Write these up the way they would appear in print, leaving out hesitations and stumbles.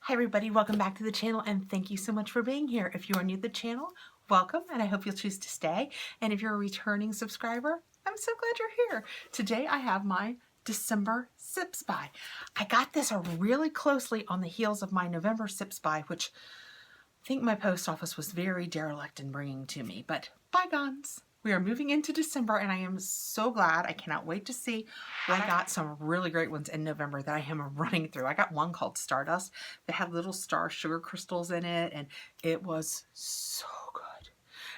Hi everybody, welcome back to the channel and thank you so much for being here. If you are new to the channel, welcome and I hope you'll choose to stay. And if you're a returning subscriber, I'm so glad you're here. Today I have my December Sips By. I got this really closely on the heels of my November Sips By, which I think my post office was very derelict in bringing to me, but bygones. We are moving into December and I am so glad. I cannot wait to see. I got some really great ones in November that I am running through. I got one called Stardust that had little star sugar crystals in it and it was so good.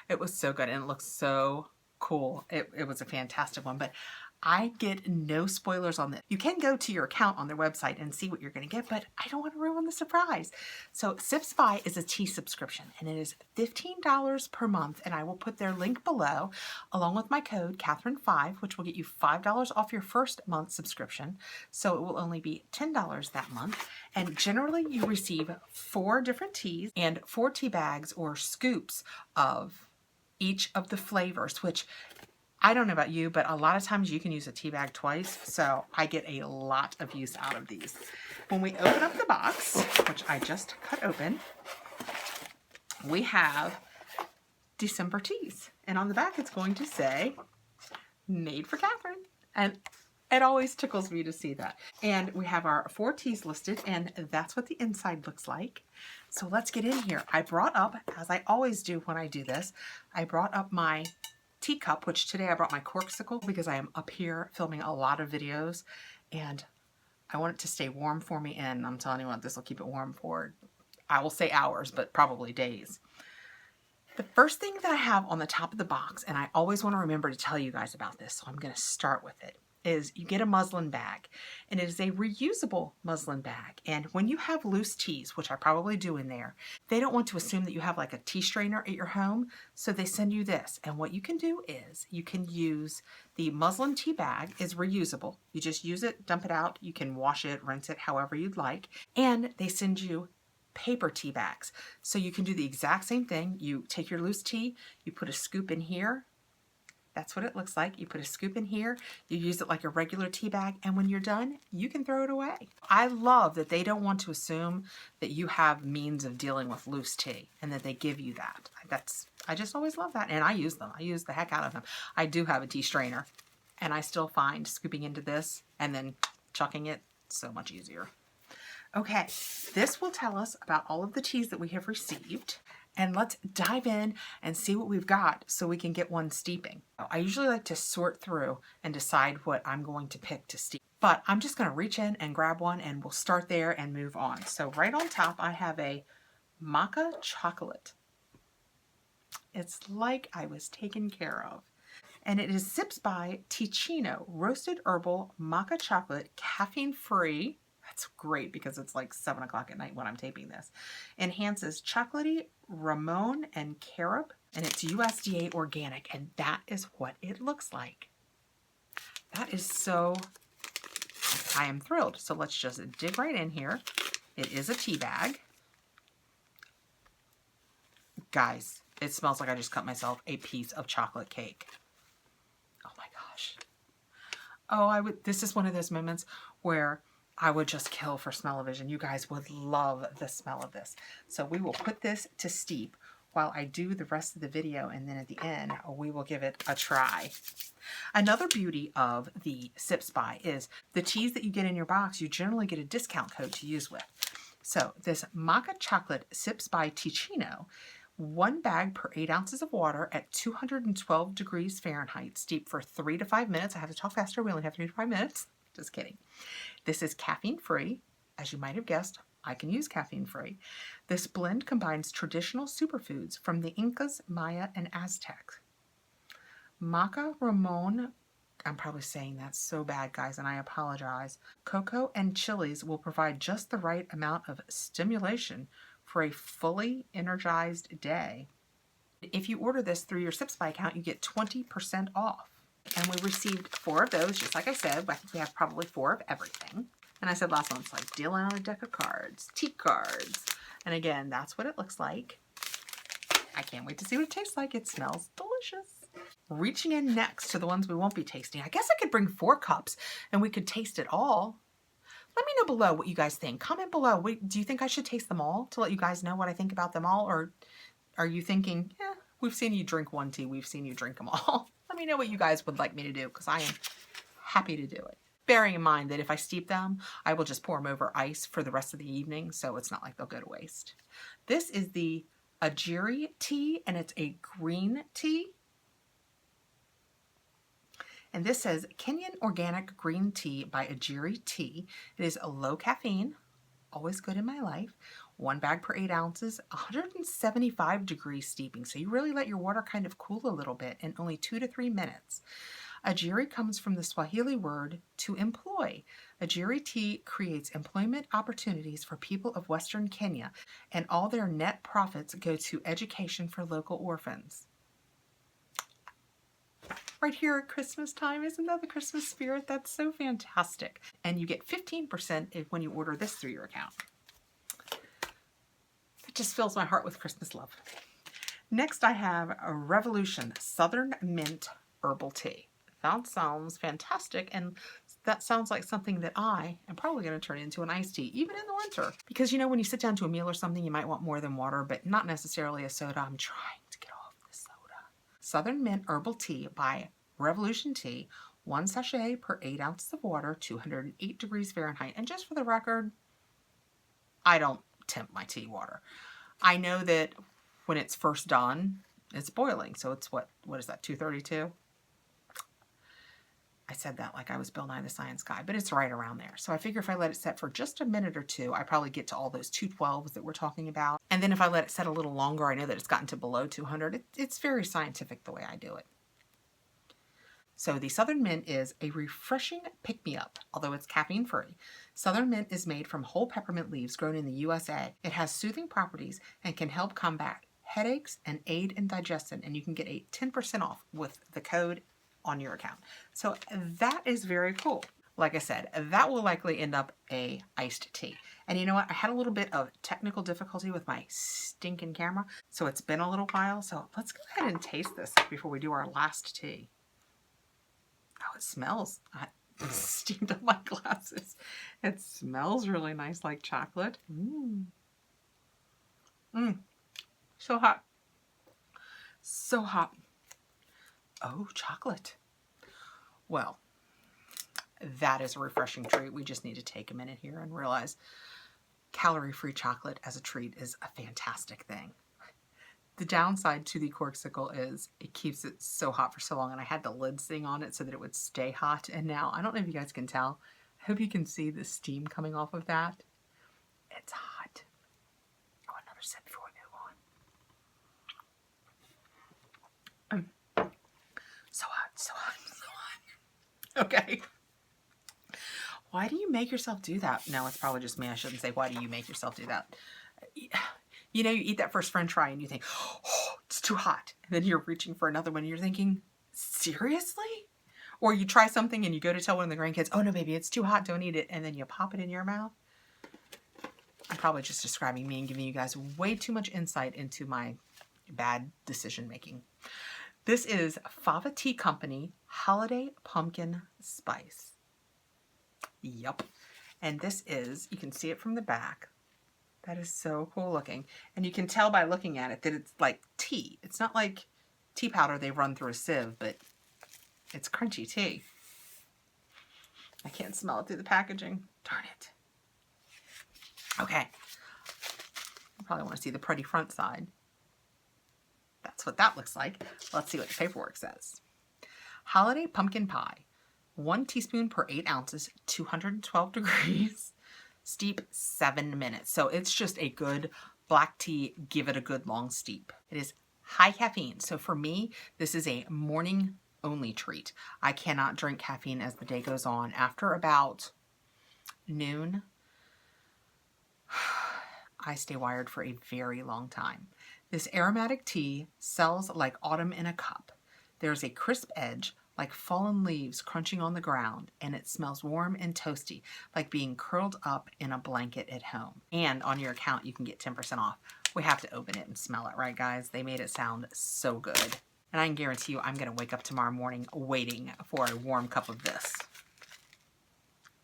It was so good and it looks so cool. It was a fantastic one, but I get no spoilers on this. You can go to your account on their website and see what you're going to get, but I don't want to ruin the surprise. So Sips By is a tea subscription and it is $15 per month, and I will put their link below along with my code KathrinFree, which will get you $5 off your first month subscription. So it will only be $10 that month. And generally you receive 4 different teas and 4 tea bags or scoops of each of the flavors, which I don't know about you, but a lot of times you can use a tea bag twice, so I get a lot of use out of these. When we open up the box, which I just cut open, we have December teas. And on the back it's going to say, made for Kathryn. And it always tickles me to see that. And we have our 4 teas listed, and that's what the inside looks like. So let's get in here. I brought up, as I always do when I do this, I brought up my teacup, which today I brought my corksicle because I am up here filming a lot of videos and I want it to stay warm for me, and I'm telling you what, this will keep it warm for, I will say hours, but probably days. The first thing that I have on the top of the box, and I always want to remember to tell you guys about this, so I'm going to start with it, is you get a muslin bag, and it is a reusable muslin bag. And when you have loose teas, which I probably do in there, they don't want to assume that you have like a tea strainer at your home, so they send you this. And what you can do is you can use the muslin tea bag, is reusable. You just use it, dump it out, you can wash it, rinse it, however you'd like. And they send you paper tea bags. So you can do the exact same thing. You take your loose tea, you put a scoop in here. That's what it looks like. You put a scoop in here, you use it like a regular tea bag, and when you're done, you can throw it away. I love that they don't want to assume that you have means of dealing with loose tea and that they give you that. I just always love that, and I use them. I use the heck out of them. I do have a tea strainer, and I still find scooping into this and then chucking it so much easier. Okay, this will tell us about all of the teas that we have received. And let's dive in and see what we've got so we can get one steeping. I usually like to sort through and decide what I'm going to pick to steep, but I'm just going to reach in and grab one and we'll start there and move on. So right on top I have a maca chocolate. It's like I was taken care of. And it is Sips By Ticino Roasted Herbal Maca Chocolate, caffeine-free. That's great because it's like 7 o'clock at night when I'm taping this. Enhances chocolatey Ramon and carob, and it's USDA organic, and that is what it looks like. That is so, I am thrilled. So let's just dig right in here. It is a tea bag. Guys, it smells like I just cut myself a piece of chocolate cake. Oh my gosh. Oh, this is one of those moments where I would just kill for smell-o-vision. You guys would love the smell of this. So we will put this to steep while I do the rest of the video, and then at the end we will give it a try. Another beauty of the Sips By is the teas that you get in your box, you generally get a discount code to use with. So this Maca Chocolate Sips By Ticino, 1 bag per 8 ounces of water at 212 degrees Fahrenheit, steep for 3 to 5 minutes. I have to talk faster, we only have 3 to 5 minutes. Just kidding. This is caffeine-free. As you might have guessed, I can use caffeine-free. This blend combines traditional superfoods from the Incas, Maya, and Aztecs. Maca Ramon, I'm probably saying that so bad, guys, and I apologize. Cocoa and chilies will provide just the right amount of stimulation for a fully energized day. If you order this through your Sips By account, you get 20% off. And we received 4 of those, just like I said. I think we have probably 4 of everything. And I said last month, it's like dealing on a deck of cards, tea cards. And again, that's what it looks like. I can't wait to see what it tastes like. It smells delicious. Reaching in next to the ones we won't be tasting. I guess I could bring 4 cups and we could taste it all. Let me know below what you guys think. Comment below. Do you think I should taste them all to let you guys know what I think about them all? Or are you thinking, yeah, we've seen you drink one tea, we've seen you drink them all. Let me know what you guys would like me to do, because I am happy to do it. Bearing in mind that if I steep them, I will just pour them over ice for the rest of the evening, so it's not like they'll go to waste. This is the Ajiri tea, and it's a green tea. And this says Kenyan Organic Green Tea by Ajiri Tea. It is a low caffeine, always good in my life. 1 bag per 8 ounces, 175 degrees steeping. So you really let your water kind of cool a little bit in only 2 to 3 minutes. Ajiri comes from the Swahili word to employ. Ajiri tea creates employment opportunities for people of Western Kenya, and all their net profits go to education for local orphans. Right here at Christmas time, isn't that the Christmas spirit? That's so fantastic. And you get 15% when you order this through your account. It just fills my heart with Christmas love. Next, I have a Revolution Southern Mint Herbal Tea. That sounds fantastic, and that sounds like something that I am probably going to turn into an iced tea, even in the winter. Because, you know, when you sit down to a meal or something, you might want more than water, but not necessarily a soda. I'm trying to get off the soda. Southern Mint Herbal Tea by Revolution Tea. 1 sachet per 8 ounces of water, 208 degrees Fahrenheit. And just for the record, I don't temp my tea water. I know that when it's first done, it's boiling. So it's what is that, 232? I said that like I was Bill Nye the Science Guy, but it's right around there. So I figure if I let it set for just a minute or two, I probably get to all those 212s that we're talking about. And then if I let it set a little longer, I know that it's gotten to below 200. It's very scientific the way I do it. So the Southern Mint is a refreshing pick-me-up, although it's caffeine-free. Southern Mint is made from whole peppermint leaves grown in the USA. It has soothing properties and can help combat headaches and aid in digestion. And you can get a 10% off with the code on your account. So that is very cool. Like I said, that will likely end up a iced tea. And you know what? I had a little bit of technical difficulty with my stinking camera, so it's been a little while. So let's go ahead and taste this before we do our last tea. Oh, it smells. I steamed up my glasses. It smells really nice, like chocolate. So hot. So hot. Oh, chocolate. Well, that is a refreshing treat. We just need to take a minute here and realize calorie-free chocolate as a treat is a fantastic thing. The downside to the corksicle is it keeps it so hot for so long, and I had the lid thing on it so that it would stay hot. And now, I don't know if you guys can tell. I hope you can see the steam coming off of that. It's hot. Oh, another sip before we move on. So hot, so hot, so hot. Okay. Why do you make yourself do that? No, it's probably just me. I shouldn't say, why do you make yourself do that? You know, you eat that first French fry and you think, oh, it's too hot. And then you're reaching for another one and you're thinking, seriously? Or you try something and you go to tell one of the grandkids, oh no, baby, it's too hot, don't eat it. And then you pop it in your mouth. I'm probably just describing me and giving you guys way too much insight into my bad decision making. This is Fava Tea Company Holiday Pumpkin Spice. Yup. And this is, you can see it from the back. That is so cool looking. And you can tell by looking at it that it's like tea. It's not like tea powder they run through a sieve, but it's crunchy tea. I can't smell it through the packaging. Darn it. Okay. You probably want to see the pretty front side. That's what that looks like. Let's see what the paperwork says. Holiday Pumpkin Pie. 1 teaspoon per 8 ounces, 212 degrees. Steep 7 minutes. So it's just a good black tea. Give it a good long steep. It is high caffeine. So for me, this is a morning only treat. I cannot drink caffeine as the day goes on. After about noon, I stay wired for a very long time. This aromatic tea sells like autumn in a cup. There's a crisp edge, like fallen leaves crunching on the ground, and it smells warm and toasty, like being curled up in a blanket at home. And on your account, you can get 10% off. We have to open it and smell it, right, guys? They made it sound so good. And I can guarantee you I'm going to wake up tomorrow morning waiting for a warm cup of this.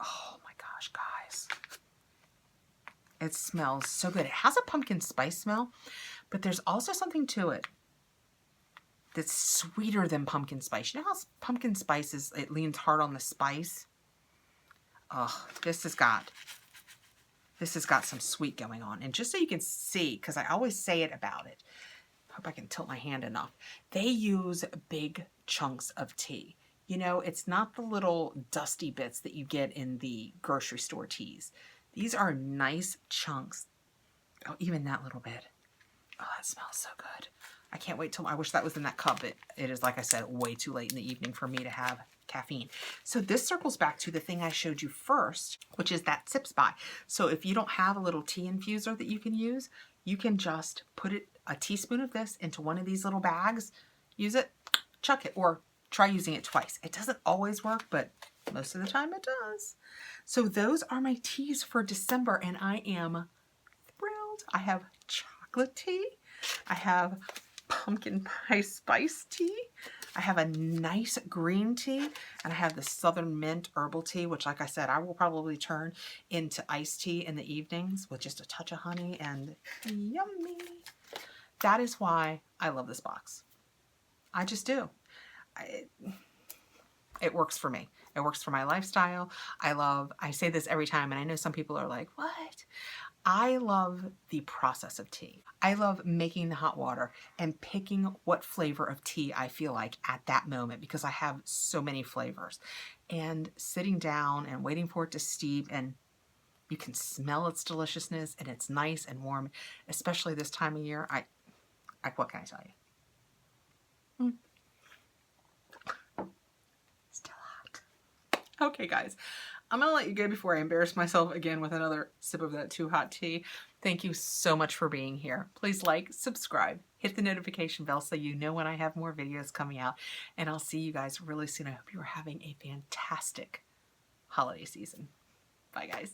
Oh my gosh, guys. It smells so good. It has a pumpkin spice smell, but there's also something to it that's sweeter than pumpkin spice. You know how pumpkin spice is, it leans hard on the spice? Oh, this has got some sweet going on. And just so you can see, because I always say it about it, I hope I can tilt my hand enough. They use big chunks of tea. You know, it's not the little dusty bits that you get in the grocery store teas. These are nice chunks. Oh, even that little bit. Oh, that smells so good. I can't wait till, I wish that was in that cup. It is, like I said, way too late in the evening for me to have caffeine. So this circles back to the thing I showed you first, which is that sip spot. So if you don't have a little tea infuser that you can use, you can just put a teaspoon of this into one of these little bags, use it, chuck it, or try using it twice. It doesn't always work, but most of the time it does. So those are my teas for December, and I am thrilled. I have chocolate tea. I have pumpkin pie spice tea. I have a nice green tea, and I have the Southern Mint herbal tea, which, like I said, I will probably turn into iced tea in the evenings with just a touch of honey, and yummy. That is why I love this box. I just do. It works for me. It works for my lifestyle. I say this every time, and I know some people are like, what? I love the process of tea. I love making the hot water and picking what flavor of tea I feel like at that moment, because I have so many flavors. And sitting down and waiting for it to steep, and you can smell its deliciousness, and it's nice and warm, especially this time of year. What can I tell you? Still hot. Okay, guys. I'm going to let you go before I embarrass myself again with another sip of that too hot tea. Thank you so much for being here. Please like, subscribe, hit the notification bell so you know when I have more videos coming out. And I'll see you guys really soon. I hope you are having a fantastic holiday season. Bye, guys.